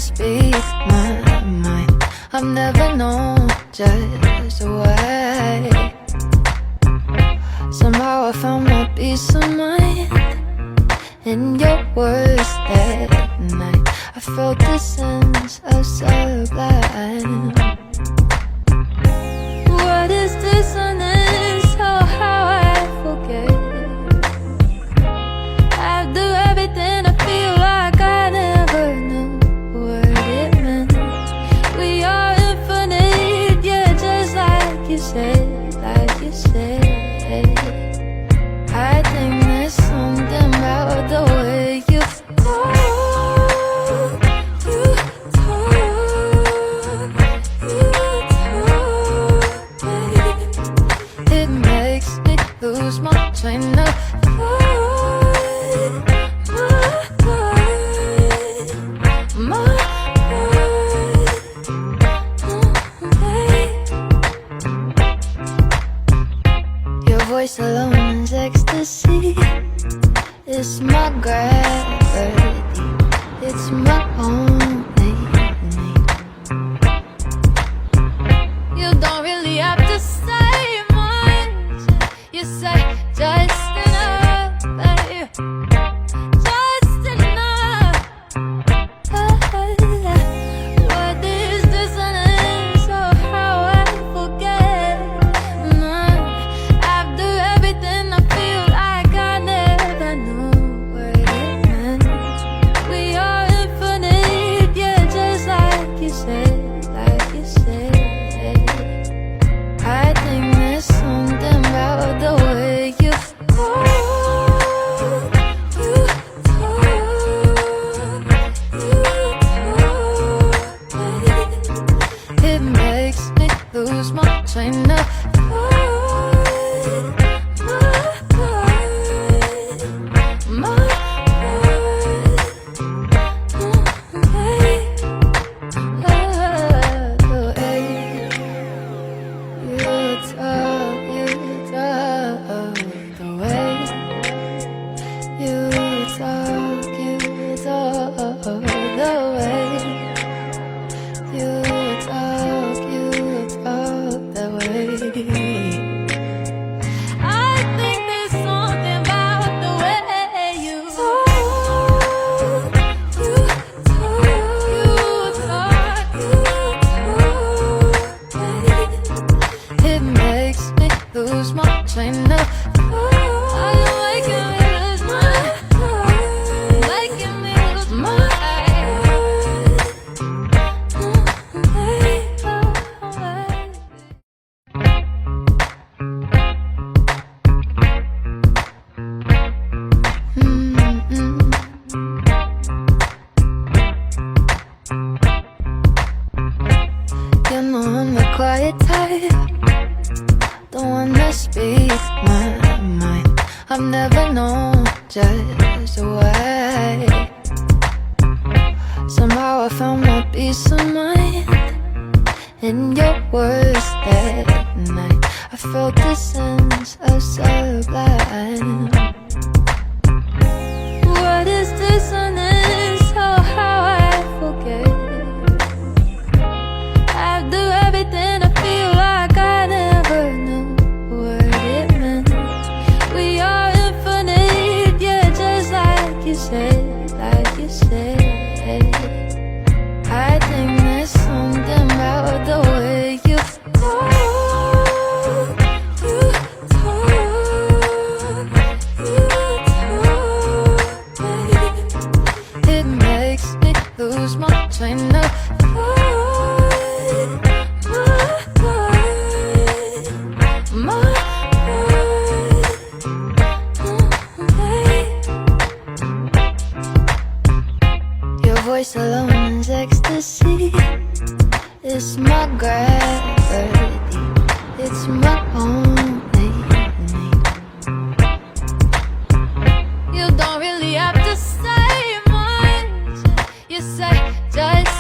speak my mind. I've never known just why. Somehow I found my peace of mind in your words that night. I felt the sense of sublime. What is dissonance? Oh, how I forget. After everything I feel like I never knew what it meant. We are infinite, yeah, just like you said, like you said. I think there's something about the way you talk, you talk, you talk, babe. It makes me lose my train of thought, my babe. Your voice alone is ecstasy. It's my gravity. It's my only need. You don't really have to say much. You say just enough, babe. Just enough. What is dissonance? Oh, how I forget. After everything I feel like I never knew what it meant. We are infinite, yeah, just like you said, like you said. I think there's something about the way you talk, you talk, you talk, babe. It makes me lose my train of thought, my babe. The way you talk, the way you talk, the way you talk that way. I think there's something about the way you talk, you talk, babe. It makes me lose my train of thought. You're making me lose my mind, making me lose my mind. You know I'm the quiet type, the one that speaks my mind. I've never known just why. Somehow I found my peace of mind in your words that night. I felt the sense of sublime. What is dissonance? Oh, how I forget. After everything I feel like I never knew what it meant. We are infinite, yeah, just like you said, like you said. I think there's something about the way you talk, you talk, you talk, babe. It makes me lose my train of thought, my babe. Your voice alone is ecstasy. It's my gravity. It's my only need. You don't really have to say much. You say just